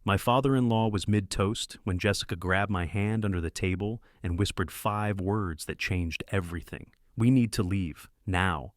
My father-in-law was mid-toast when Jessica grabbed my hand under the table and whispered 5 words that changed everything. We need to leave, now.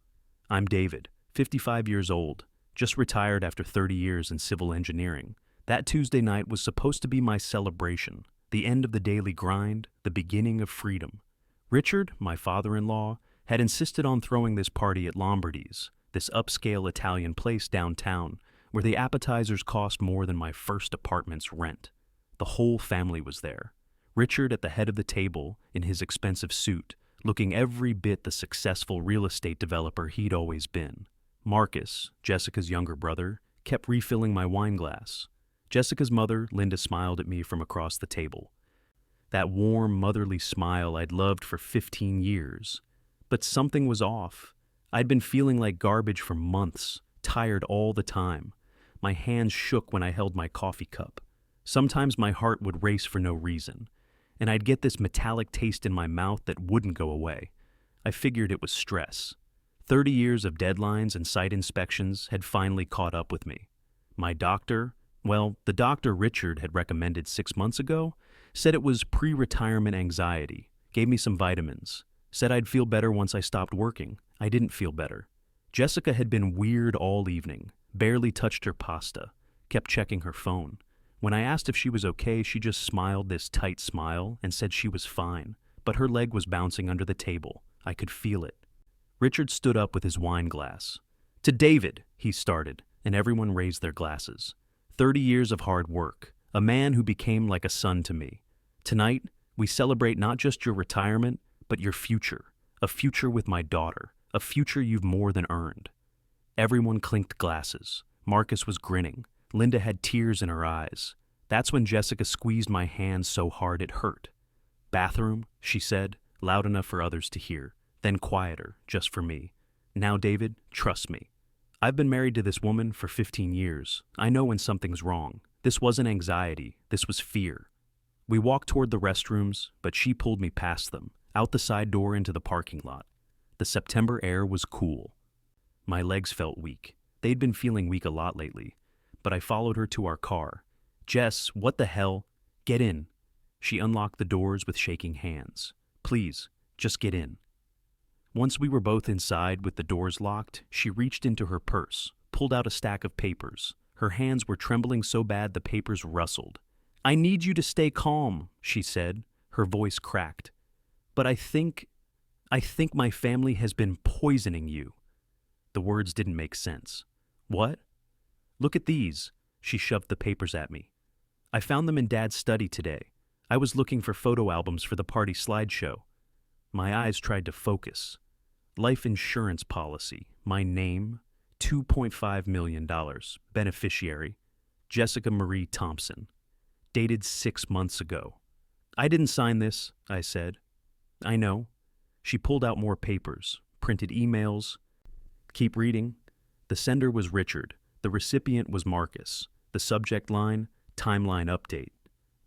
I'm David, 55 years old, just retired after 30 years in civil engineering. That Tuesday night was supposed to be my celebration, the end of the daily grind, the beginning of freedom. Richard, my father-in-law, had insisted on throwing this party at Lombardy's, this upscale Italian place downtown, where the appetizers cost more than my first apartment's rent. The whole family was there. Richard at the head of the table, in his expensive suit, looking every bit the successful real estate developer he'd always been. Marcus, Jessica's younger brother, kept refilling my wine glass. Jessica's mother, Linda, smiled at me from across the table. That warm, motherly smile I'd loved for 15 years. But something was off. I'd been feeling like garbage for months, tired all the time. My hands shook when I held my coffee cup. Sometimes my heart would race for no reason, and I'd get this metallic taste in my mouth that wouldn't go away. I figured it was stress. 30 years of deadlines and site inspections had finally caught up with me. My doctor, the doctor Richard had recommended 6 months ago, said it was pre-retirement anxiety, gave me some vitamins, said I'd feel better once I stopped working. I didn't feel better. Jessica had been weird all evening, barely touched her pasta, kept checking her phone. When I asked if she was okay, she just smiled this tight smile and said she was fine, but her leg was bouncing under the table. I could feel it. Richard stood up with his wine glass. "To David," he started, and everyone raised their glasses. 30 years of hard work, a man who became like a son to me. Tonight, we celebrate not just your retirement, but your future, a future with my daughter, a future you've more than earned. Everyone clinked glasses. Marcus was grinning. Linda had tears in her eyes. That's when Jessica squeezed my hand so hard it hurt. "Bathroom," she said, loud enough for others to hear, then quieter, just for me. "Now, David, trust me. I've been married to this woman for 15 years. I know when something's wrong. This wasn't anxiety. This was fear." We walked toward the restrooms, but she pulled me past them, out the side door into the parking lot. The September air was cool. My legs felt weak. They'd been feeling weak a lot lately, but I followed her to our car. "Jess, what the hell? Get in." She unlocked the doors with shaking hands. "Please, just get in." Once we were both inside with the doors locked, she reached into her purse, pulled out a stack of papers. Her hands were trembling so bad the papers rustled. "I need you to stay calm," she said, her voice cracked. "But I think my family has been poisoning you." The words didn't make sense. "What?" "Look at these." She shoved the papers at me. "I found them in Dad's study today. I was looking for photo albums for the party slideshow." My eyes tried to focus. Life insurance policy, my name, $2.5 million, beneficiary, Jessica Marie Thompson, dated 6 months ago. "I didn't sign this," I said. "I know." She pulled out more papers, printed emails. "Keep reading." The sender was Richard. The recipient was Marcus. The subject line, timeline update.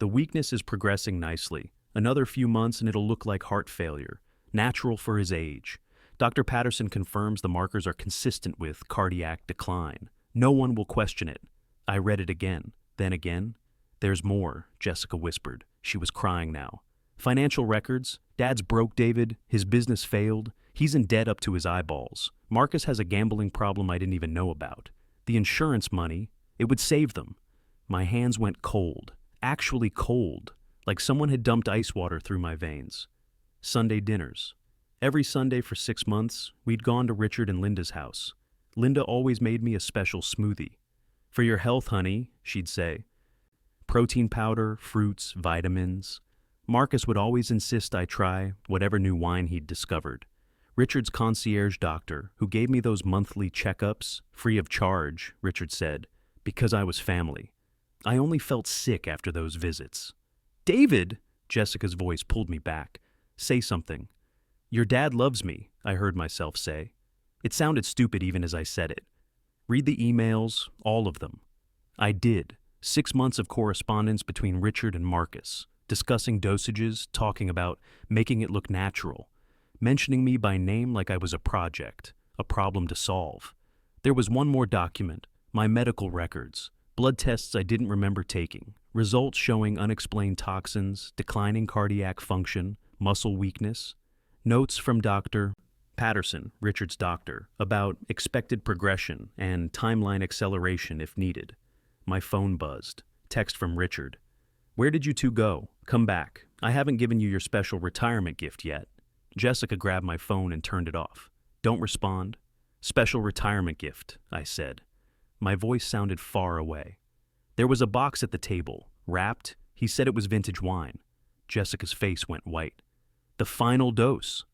"The weakness is progressing nicely. Another few months and it'll look like heart failure. Natural for his age. Dr. Patterson confirms the markers are consistent with cardiac decline. No one will question it." I read it again, then again. "There's more," Jessica whispered. She was crying now. "Financial records. Dad's broke, David. His business failed. He's in debt up to his eyeballs. Marcus has a gambling problem I didn't even know about. The insurance money, it would save them." My hands went cold, actually cold, like someone had dumped ice water through my veins. Sunday dinners. Every Sunday for 6 months, we'd gone to Richard and Linda's house. Linda always made me a special smoothie. "For your health, honey," she'd say. Protein powder, fruits, vitamins. Marcus would always insist I try whatever new wine he'd discovered. Richard's concierge doctor, who gave me those monthly checkups, free of charge, Richard said, because I was family. I only felt sick after those visits. "David," Jessica's voice pulled me back. "Say something." "Your dad loves me," I heard myself say. It sounded stupid even as I said it. "Read the emails, all of them." I did. 6 months of correspondence between Richard and Marcus, discussing dosages, talking about making it look natural, mentioning me by name like I was a project, a problem to solve. There was one more document, my medical records, Blood tests I didn't remember taking, results showing unexplained toxins, declining cardiac function, muscle weakness. Notes from Dr. Patterson, Richard's doctor, about expected progression and timeline acceleration if needed. My phone buzzed. Text from Richard. Where did you two go? Come back. I haven't given you your special retirement gift yet. Jessica grabbed my phone and turned it off. Don't respond. Special retirement gift, I said. My voice sounded far away. There was a box at the table, wrapped. He said it was vintage wine. Jessica's face went white. The final dose.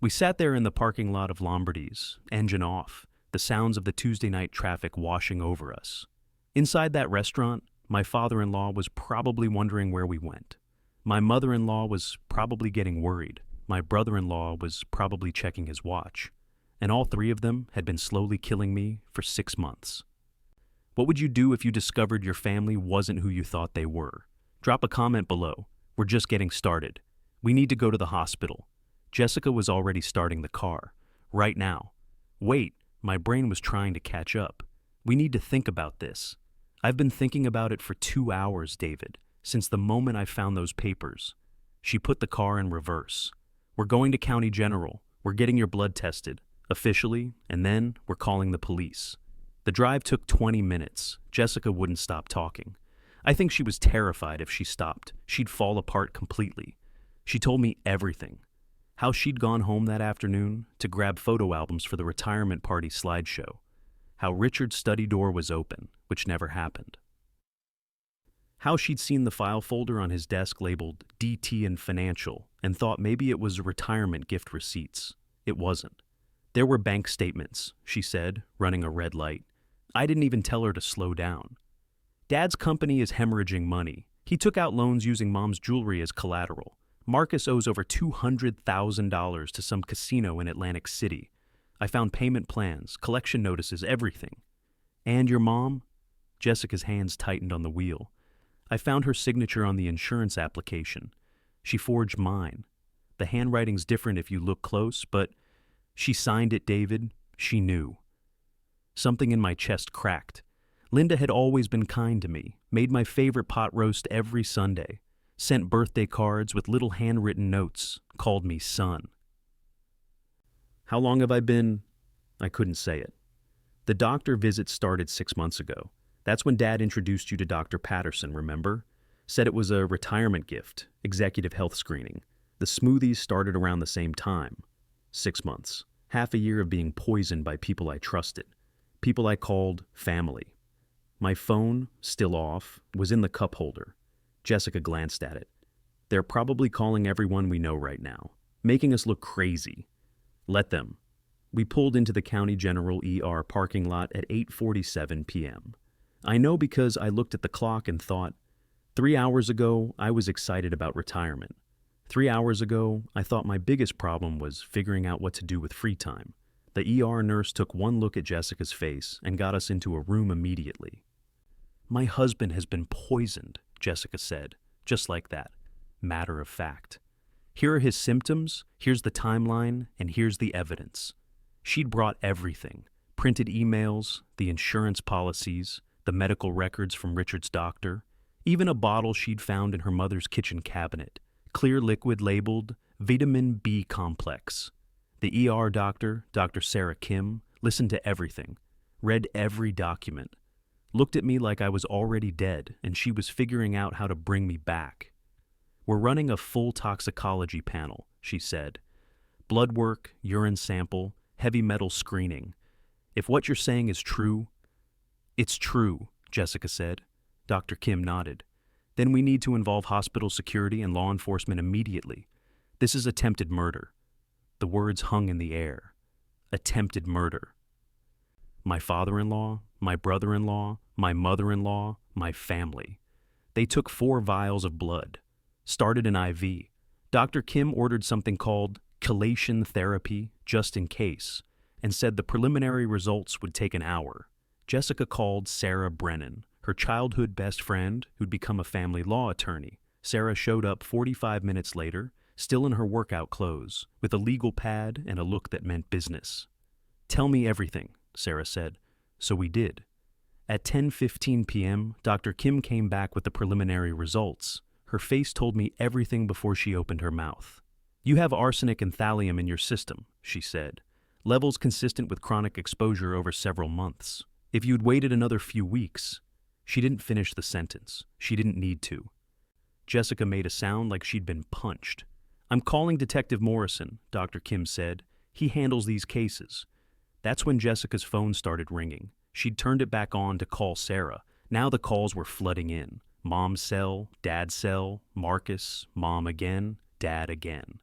We sat there in the parking lot of Lombardy's, engine off, the sounds of the Tuesday night traffic washing over us. Inside that restaurant, my father-in-law was probably wondering where we went. My mother-in-law was probably getting worried. My brother-in-law was probably checking his watch. And all three of them had been slowly killing me for 6 months. What would you do if you discovered your family wasn't who you thought they were? Drop a comment below. We're just getting started. We need to go to the hospital. Jessica was already starting the car. Right now. Wait, my brain was trying to catch up. We need to think about this. I've been thinking about it for 2 hours, David, since the moment I found those papers. She put the car in reverse. We're going to County General. We're getting your blood tested, officially, and then we're calling the police. The drive took 20 minutes. Jessica wouldn't stop talking. I think she was terrified if she stopped. She'd fall apart completely. She told me everything. How she'd gone home that afternoon to grab photo albums for the retirement party slideshow. How Richard's study door was open, which never happened. How she'd seen the file folder on his desk labeled DT and Financial and thought maybe it was retirement gift receipts. It wasn't. There were bank statements, she said, running a red light. I didn't even tell her to slow down. Dad's company is hemorrhaging money. He took out loans using Mom's jewelry as collateral. Marcus owes over $200,000 to some casino in Atlantic City. I found payment plans, collection notices, everything. And your mom? Jessica's hands tightened on the wheel. I found her signature on the insurance application. She forged mine. The handwriting's different if you look close, but she signed it, David. She knew. Something in my chest cracked. Linda had always been kind to me, made my favorite pot roast every Sunday, sent birthday cards with little handwritten notes, called me son. How long have I been? I couldn't say it. The doctor visit started 6 months ago. That's when Dad introduced you to Dr. Patterson, remember? Said it was a retirement gift, executive health screening. The smoothies started around the same time. 6 months. Half a year of being poisoned by people I trusted. People I called family. My phone, still off, was in the cup holder. Jessica glanced at it. They're probably calling everyone we know right now, making us look crazy. Let them. We pulled into the County General ER parking lot at 8:47 p.m. I know because I looked at the clock and thought, 3 hours ago, I was excited about retirement. 3 hours ago, I thought my biggest problem was figuring out what to do with free time. The ER nurse took one look at Jessica's face and got us into a room immediately. My husband has been poisoned, Jessica said, just like that. Matter of fact. Here are his symptoms, here's the timeline, and here's the evidence. She'd brought everything. Printed emails, the insurance policies, the medical records from Richard's doctor, even a bottle she'd found in her mother's kitchen cabinet. Clear liquid labeled Vitamin B Complex. The ER doctor, Dr. Sarah Kim, listened to everything, read every document, looked at me like I was already dead and she was figuring out how to bring me back. We're running a full toxicology panel, she said. Blood work, urine sample, heavy metal screening. If what you're saying is true, it's true, Jessica said. Dr. Kim nodded. Then we need to involve hospital security and law enforcement immediately. This is attempted murder. The words hung in the air. Attempted murder. My father-in-law, my brother-in-law, my mother-in-law, my family. They took 4 vials of blood. Started an IV. Dr. Kim ordered something called chelation therapy, just in case, and said the preliminary results would take an hour. Jessica called Sarah Brennan, her childhood best friend who'd become a family law attorney. Sarah showed up 45 minutes later, still in her workout clothes, with a legal pad and a look that meant business. Tell me everything, Sarah said. So we did. At 10:15 p.m., Dr. Kim came back with the preliminary results. Her face told me everything before she opened her mouth. "You have arsenic and thallium in your system," she said. "Levels consistent with chronic exposure over several months. If you'd waited another few weeks..." She didn't finish the sentence. She didn't need to. Jessica made a sound like she'd been punched. "I'm calling Detective Morrison," Dr. Kim said. "He handles these cases." That's when Jessica's phone started ringing. She'd turned it back on to call Sarah. Now the calls were flooding in. Mom's cell, Dad's cell, Marcus, Mom again, Dad again.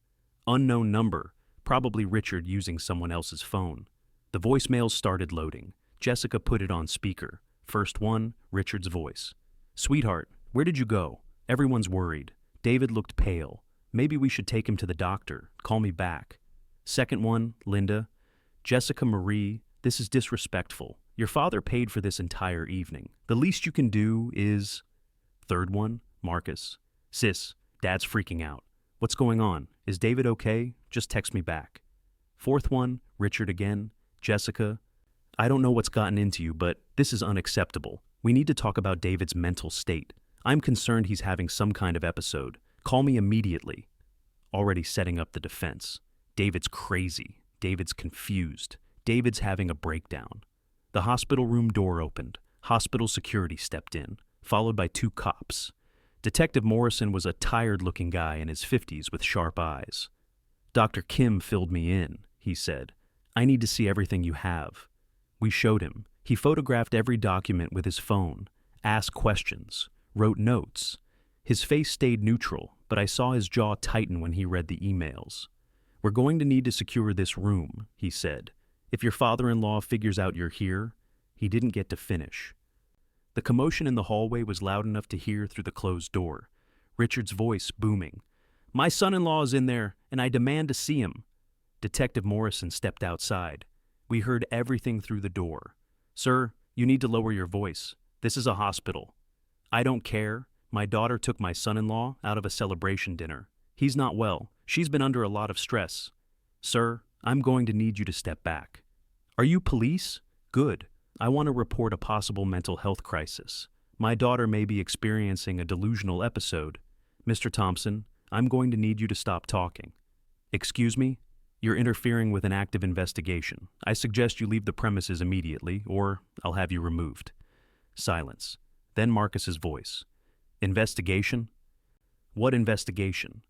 Unknown number, probably Richard using someone else's phone. The voicemails started loading. Jessica put it on speaker. First one, Richard's voice. "Sweetheart, where did you go? Everyone's worried. David looked pale. Maybe we should take him to the doctor. Call me back." Second one, Linda. "Jessica Marie, this is disrespectful. Your father paid for this entire evening. The least you can do is..." Third one, Marcus. "Sis, Dad's freaking out. What's going on? Is David okay? Just text me back." Fourth one, Richard again. "Jessica, I don't know what's gotten into you, but this is unacceptable. We need to talk about David's mental state. I'm concerned he's having some kind of episode. Call me immediately." Already setting up the defense. David's crazy. David's confused. David's having a breakdown. The hospital room door opened. Hospital security stepped in, followed by 2 cops. Detective Morrison was a tired-looking guy in his 50s with sharp eyes. "Dr. Kim filled me in," he said. "I need to see everything you have." We showed him. He photographed every document with his phone, asked questions, wrote notes. His face stayed neutral, but I saw his jaw tighten when he read the emails. "We're going to need to secure this room," he said. "If your father-in-law figures out you're here..." He didn't get to finish. The commotion in the hallway was loud enough to hear through the closed door. Richard's voice booming. "My son-in-law is in there, and I demand to see him." Detective Morrison stepped outside. We heard everything through the door. "Sir, you need to lower your voice. This is a hospital." "I don't care. My daughter took my son-in-law out of a celebration dinner. He's not well. She's been under a lot of stress." "Sir, I'm going to need you to step back." "Are you police? Good. I want to report a possible mental health crisis. My daughter may be experiencing a delusional episode. Mr. Thompson, I'm going to need you to stop talking." "Excuse me? You're interfering with an active investigation. I suggest you leave the premises immediately, or I'll have you removed." Silence. Then Marcus's voice. "Investigation?" "What investigation?"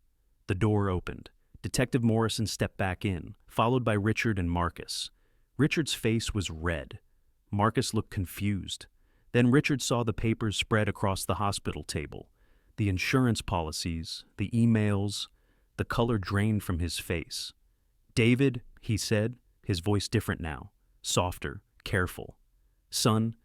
The door opened. Detective Morrison stepped back in, followed by Richard and Marcus. Richard's face was red. Marcus looked confused. Then Richard saw the papers spread across the hospital table. The insurance policies, the emails. The color drained from his face. "David," he said, his voice different now, softer, careful. "Son,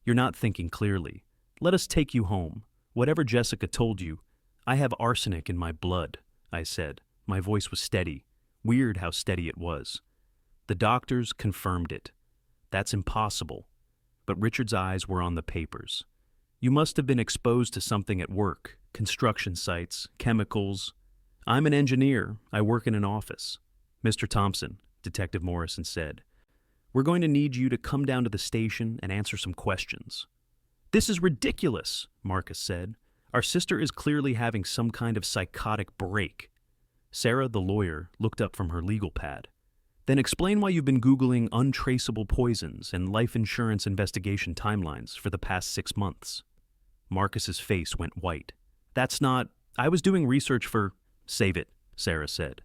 you're not thinking clearly. Let us take you home. Whatever Jessica told you, I have arsenic in my blood," I said. My voice was steady. Weird how steady it was. "The doctors confirmed it." "That's impossible." But Richard's eyes were on the papers. "You must have been exposed to something at work, construction sites, chemicals." "I'm an engineer. I work in an office." "Mr. Thompson," Detective Morrison said, "we're going to need you to come down to the station and answer some questions." "This is ridiculous," Marcus said. "Our sister is clearly having some kind of psychotic break." Sarah, the lawyer, looked up from her legal pad. "Then explain why you've been Googling untraceable poisons and life insurance investigation timelines for the past 6 months. Marcus's face went white. "That's not... I was doing research for..." "Save it," Sarah said.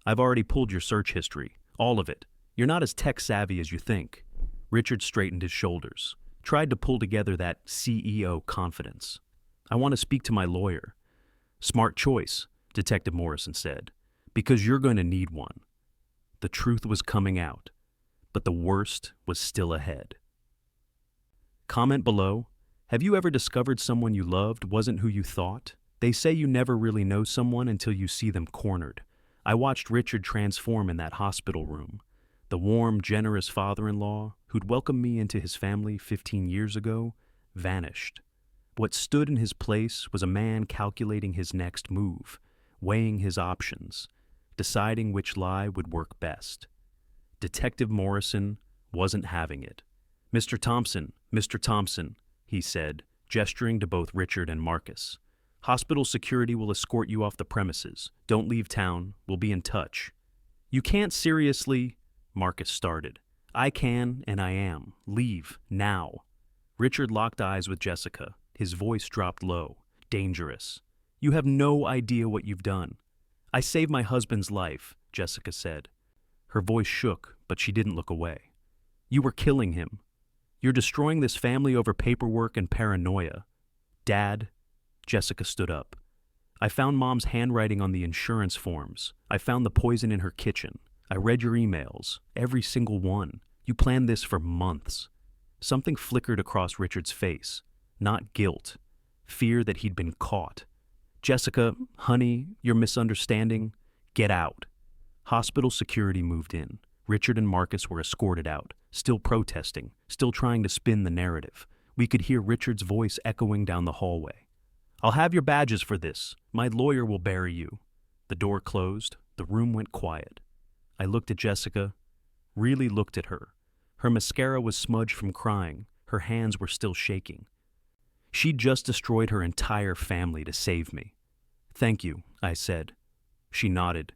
"I've already pulled your search history. All of it. You're not as tech-savvy as you think." Richard straightened his shoulders, tried to pull together that CEO confidence. "I want to speak to my lawyer." "Smart choice," Detective Morrison said, "because you're going to need one." The truth was coming out, but the worst was still ahead. Comment below. Have you ever discovered someone you loved wasn't who you thought? They say you never really know someone until you see them cornered. I watched Richard transform in that hospital room. The warm, generous father-in-law, who'd welcomed me into his family 15 years ago, vanished. What stood in his place was a man calculating his next move, weighing his options, deciding which lie would work best. Detective Morrison wasn't having it. "Mr. Thompson, Mr. Thompson, he said, gesturing to both Richard and Marcus. Hospital security will escort you off the premises. Don't leave town. We'll be in touch. You can't seriously, Marcus started. I can, and I am. Leave, now. Richard locked eyes with Jessica. His voice dropped low. Dangerous. You have no idea what you've done. I saved my husband's life, Jessica said. Her voice shook, but she didn't look away. You were killing him. You're destroying this family over paperwork and paranoia. Dad, Jessica stood up. I found Mom's handwriting on the insurance forms. I found the poison in her kitchen. I read your emails, every single one. You planned this for months. Something flickered across Richard's face. Not guilt. Fear that he'd been caught. Jessica, honey, you're misunderstanding. Get out. Hospital security moved in. Richard and Marcus were escorted out, still protesting, still trying to spin the narrative. We could hear Richard's voice echoing down the hallway. I'll have your badges for this. My lawyer will bury you. The door closed. The room went quiet. I looked at Jessica, really looked at her. Her mascara was smudged from crying. Her hands were still shaking. She'd just destroyed her entire family to save me. Thank you, I said. She nodded.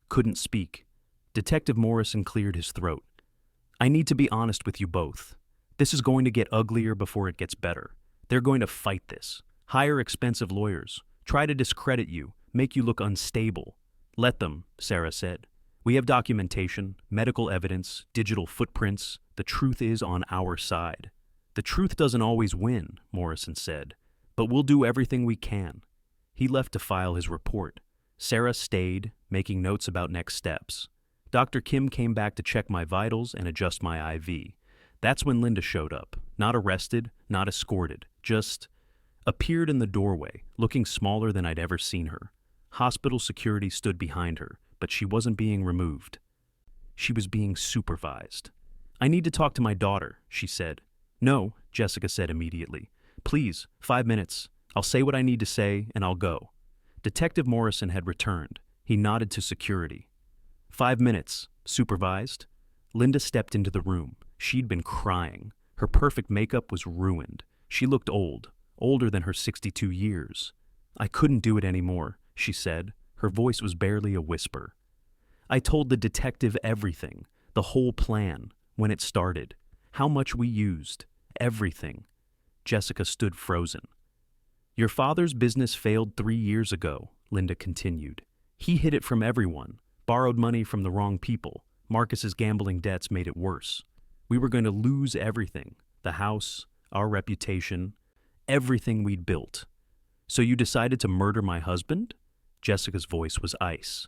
Couldn't speak. Detective Morrison cleared his throat. I need to be honest with you both. This is going to get uglier before it gets better. They're going to fight this. Hire expensive lawyers. Try to discredit you. Make you look unstable. Let them, Sarah said. We have documentation, medical evidence, digital footprints. The truth is on our side. The truth doesn't always win, Morrison said, but we'll do everything we can. He left to file his report. Sarah stayed, making notes about next steps. Dr. Kim came back to check my vitals and adjust my IV. That's when Linda showed up. Not arrested, not escorted, just appeared in the doorway, looking smaller than I'd ever seen her. Hospital security stood behind her, but she wasn't being removed. She was being supervised. I need to talk to my daughter, she said. No, Jessica said immediately. Please, 5 minutes. I'll say what I need to say, and I'll go. Detective Morrison had returned. He nodded to security. 5 minutes. Supervised. Linda stepped into the room. She'd been crying. Her perfect makeup was ruined. She looked old, older than her 62 years. I couldn't do it anymore, she said. Her voice was barely a whisper. I told the detective everything, the whole plan, when it started, how much we used, everything. Jessica stood frozen. Your father's business failed 3 years ago, Linda continued. He hid it from everyone, borrowed money from the wrong people. Marcus's gambling debts made it worse. We were going to lose everything, the house, our reputation, everything we'd built. So you decided to murder my husband? Jessica's voice was ice.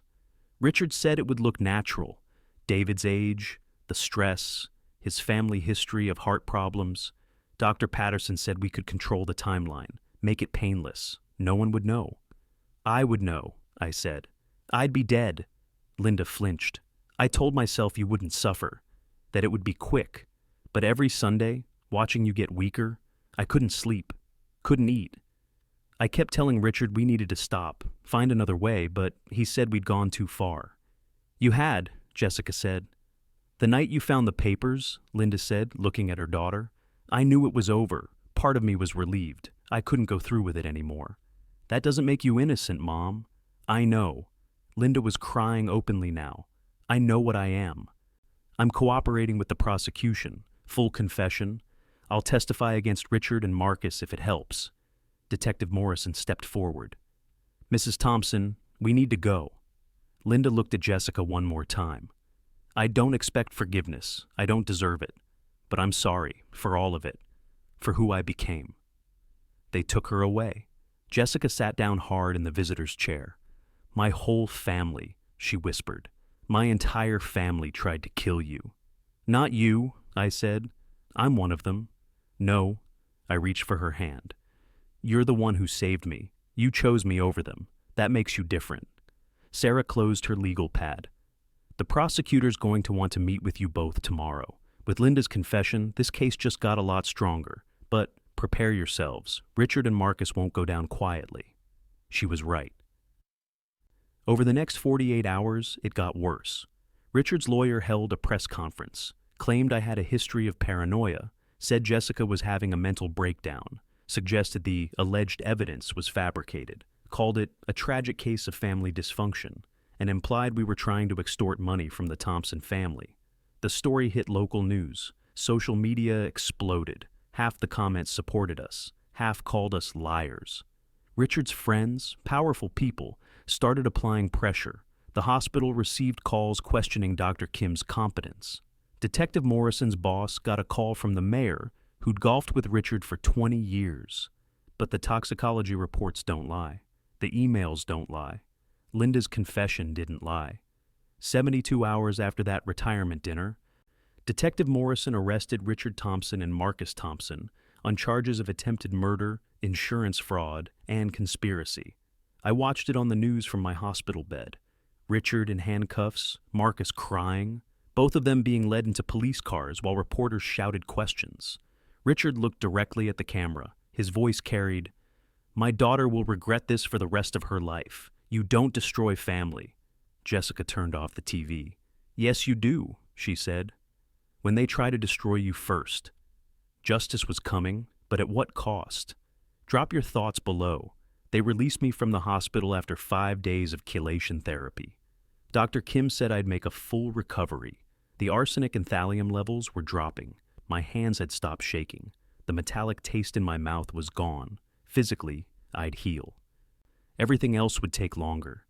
Richard said it would look natural. David's age, the stress, his family history of heart problems. Dr. Patterson said we could control the timeline, make it painless. No one would know. I would know, I said. I'd be dead. Linda flinched. I told myself you wouldn't suffer, that it would be quick. But every Sunday, watching you get weaker, I couldn't sleep, couldn't eat. I kept telling Richard we needed to stop, find another way, but he said we'd gone too far. You had, Jessica said. The night you found the papers, Linda said, looking at her daughter, I knew it was over. Part of me was relieved. I couldn't go through with it anymore. That doesn't make you innocent, Mom. I know. Linda was crying openly now. I know what I am. I'm cooperating with the prosecution. Full confession. I'll testify against Richard and Marcus if it helps. Detective Morrison stepped forward. Mrs. Thompson, we need to go. Linda looked at Jessica one more time. I don't expect forgiveness. I don't deserve it. But I'm sorry for all of it, for who I became. They took her away. Jessica sat down hard in the visitor's chair. My whole family, she whispered. My entire family tried to kill you. Not you, I said. I'm one of them. No, I reached for her hand. You're the one who saved me. You chose me over them. That makes you different. Sarah closed her legal pad. The prosecutor's going to want to meet with you both tomorrow. With Linda's confession, this case just got a lot stronger. But prepare yourselves. Richard and Marcus won't go down quietly. She was right. Over the next 48 hours, it got worse. Richard's lawyer held a press conference, claimed I had a history of paranoia, said Jessica was having a mental breakdown, suggested the alleged evidence was fabricated, called it a tragic case of family dysfunction, and implied we were trying to extort money from the Thompson family. The story hit local news. Social media exploded. Half the comments supported us. Half called us liars. Richard's friends, powerful people, started applying pressure. The hospital received calls questioning Dr. Kim's competence. Detective Morrison's boss got a call from the mayor, who'd golfed with Richard for 20 years. But the toxicology reports don't lie. The emails don't lie. Linda's confession didn't lie. 72 hours after that retirement dinner, Detective Morrison arrested Richard Thompson and Marcus Thompson on charges of attempted murder, insurance fraud, and conspiracy. I watched it on the news from my hospital bed. Richard in handcuffs, Marcus crying, both of them being led into police cars while reporters shouted questions. Richard looked directly at the camera. His voice carried, "My daughter will regret this for the rest of her life. You don't destroy family." Jessica turned off the TV. "Yes, you do," she said. "When they try to destroy you first." Justice was coming, but at what cost? Drop your thoughts below. They released me from the hospital after 5 days of chelation therapy. Dr. Kim said I'd make a full recovery. The arsenic and thallium levels were dropping. My hands had stopped shaking. The metallic taste in my mouth was gone. Physically, I'd heal. Everything else would take longer.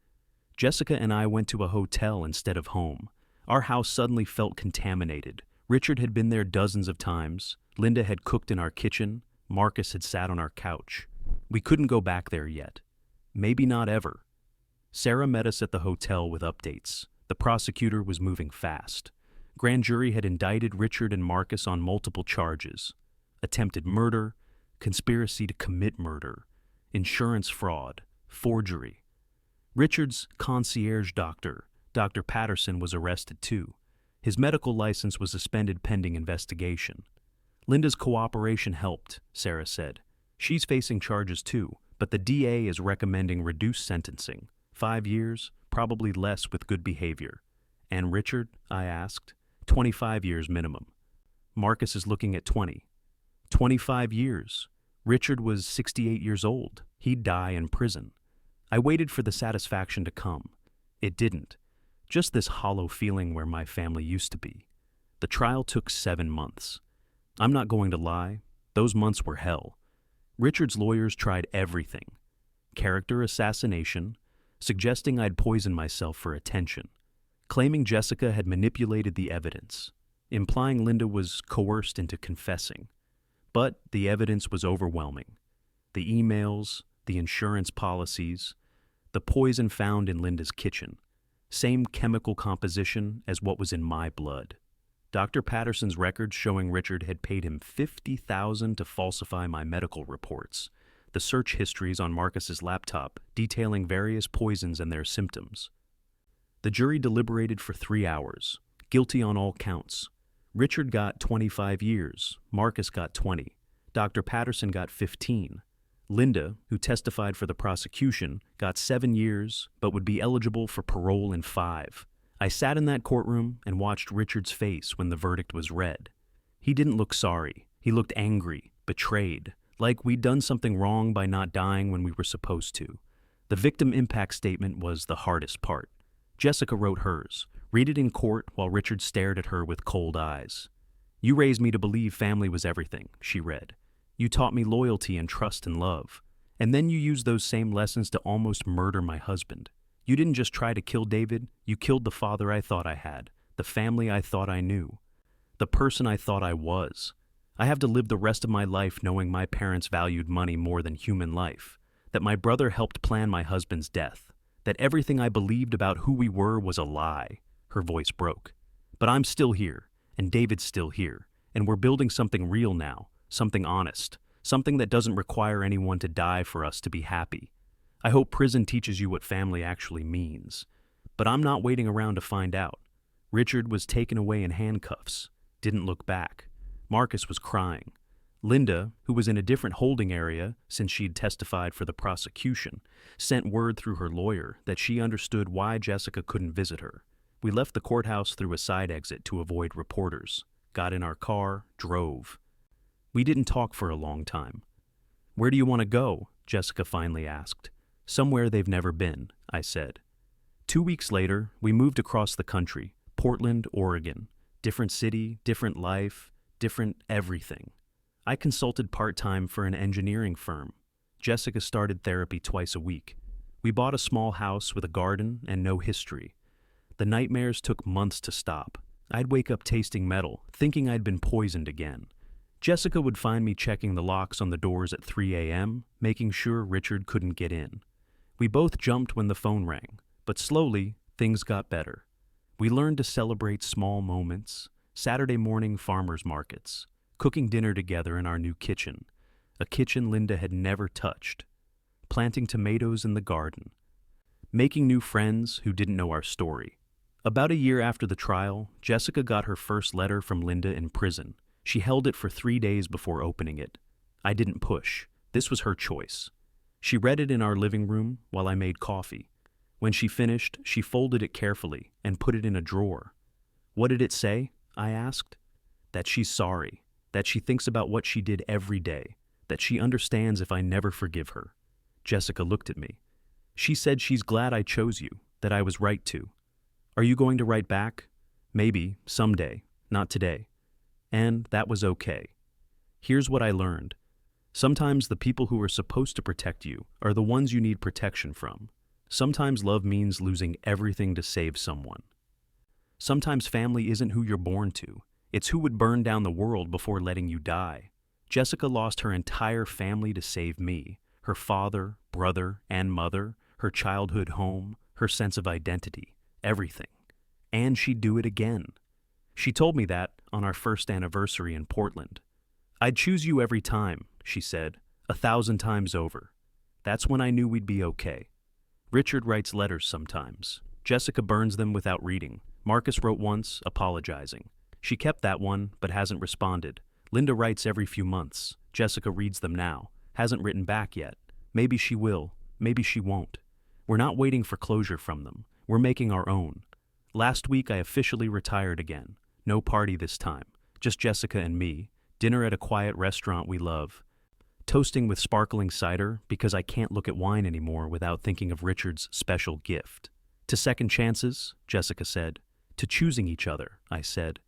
Jessica and I went to a hotel instead of home. Our house suddenly felt contaminated. Richard had been there dozens of times. Linda had cooked in our kitchen. Marcus had sat on our couch. We couldn't go back there yet. Maybe not ever. Sarah met us at the hotel with updates. The prosecutor was moving fast. Grand jury had indicted Richard and Marcus on multiple charges: attempted murder, conspiracy to commit murder, insurance fraud, forgery. Richard's concierge doctor, Dr. Patterson, was arrested too. His medical license was suspended pending investigation. Linda's cooperation helped, Sarah said. She's facing charges too, but the DA is recommending reduced sentencing. 5 years, probably less with good behavior. And Richard, I asked. 25 years minimum. Marcus is looking at 20. 25 years. Richard was 68 years old. He'd die in prison. I waited for the satisfaction to come. It didn't. Just this hollow feeling where my family used to be. The trial took 7 months. I'm not going to lie. Those months were hell. Richard's lawyers tried everything. Character assassination, suggesting I'd poison myself for attention, claiming Jessica had manipulated the evidence, implying Linda was coerced into confessing. But the evidence was overwhelming. The emails, the insurance policies, the poison found in Linda's kitchen, same chemical composition as what was in my blood. Dr. Patterson's records showing Richard had paid him $50,000 to falsify my medical reports, the search histories on Marcus's laptop detailing various poisons and their symptoms. The jury deliberated for 3 hours, guilty on all counts. Richard got 25 years, Marcus got 20, Dr. Patterson got 15. Linda, who testified for the prosecution, got 7 years, but would be eligible for parole in 5. I sat in that courtroom and watched Richard's face when the verdict was read. He didn't look sorry. He looked angry, betrayed, like we'd done something wrong by not dying when we were supposed to. The victim impact statement was the hardest part. Jessica wrote hers. Read it in court while Richard stared at her with cold eyes. "You raised me to believe family was everything," she read. "You taught me loyalty and trust and love. And then you used those same lessons to almost murder my husband. You didn't just try to kill David, you killed the father I thought I had, the family I thought I knew, the person I thought I was. I have to live the rest of my life knowing my parents valued money more than human life, that my brother helped plan my husband's death, that everything I believed about who we were was a lie." Her voice broke. "But I'm still here, and David's still here, and we're building something real now, something honest, something that doesn't require anyone to die for us to be happy. I hope prison teaches you what family actually means. But I'm not waiting around to find out." Richard was taken away in handcuffs, didn't look back. Marcus was crying. Linda, who was in a different holding area since she'd testified for the prosecution, sent word through her lawyer that she understood why Jessica couldn't visit her. We left the courthouse through a side exit to avoid reporters, got in our car, drove. We didn't talk for a long time. "Where do you want to go?" Jessica finally asked. "Somewhere they've never been," I said. 2 weeks later, we moved across the country, Portland, Oregon. Different city, different life, different everything. I consulted part-time for an engineering firm. Jessica started therapy twice a week. We bought a small house with a garden and no history. The nightmares took months to stop. I'd wake up tasting metal, thinking I'd been poisoned again. Jessica would find me checking the locks on the doors at 3 a.m., making sure Richard couldn't get in. We both jumped when the phone rang, but slowly, things got better. We learned to celebrate small moments, Saturday morning farmers markets, cooking dinner together in our new kitchen, a kitchen Linda had never touched, planting tomatoes in the garden, making new friends who didn't know our story. About a year after the trial, Jessica got her first letter from Linda in prison. She held it for 3 days before opening it. I didn't push. This was her choice. She read it in our living room while I made coffee. When she finished, she folded it carefully and put it in a drawer. "What did it say?" I asked. "That she's sorry, that she thinks about what she did every day, that she understands if I never forgive her." Jessica looked at me. "She said she's glad I chose you, that I was right to." "Are you going to write back?" "Maybe, someday, not today." And that was okay. Here's what I learned. Sometimes the people who are supposed to protect you are the ones you need protection from. Sometimes love means losing everything to save someone. Sometimes family isn't who you're born to. It's who would burn down the world before letting you die. Jessica lost her entire family to save me. Her father, brother, and mother, her childhood home, her sense of identity, everything. And she'd do it again. She told me that on our first anniversary in Portland. "I'd choose you every time," she said, 1,000 times over. That's when I knew we'd be okay. Richard writes letters sometimes. Jessica burns them without reading. Marcus wrote once, apologizing. She kept that one, but hasn't responded. Linda writes every few months. Jessica reads them now. Hasn't written back yet. Maybe she will. Maybe she won't. We're not waiting for closure from them. We're making our own. Last week I officially retired again. No party this time. Just Jessica and me. Dinner at a quiet restaurant we love. Toasting with sparkling cider because I can't look at wine anymore without thinking of Richard's special gift. "To second chances," Jessica said. "To choosing each other," I said.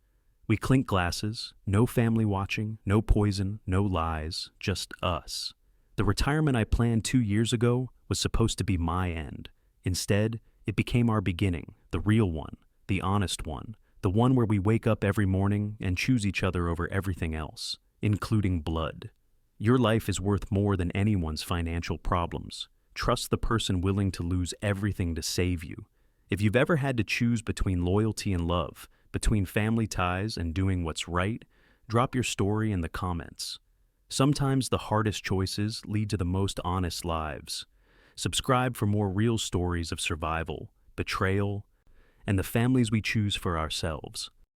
We clink glasses, no family watching, no poison, no lies, just us. The retirement I planned 2 years ago was supposed to be my end. Instead, it became our beginning, the real one, the honest one, the one where we wake up every morning and choose each other over everything else, including blood. Your life is worth more than anyone's financial problems. Trust the person willing to lose everything to save you. If you've ever had to choose between loyalty and love, between family ties and doing what's right, drop your story in the comments. Sometimes the hardest choices lead to the most honest lives. Subscribe for more real stories of survival, betrayal, and the families we choose for ourselves.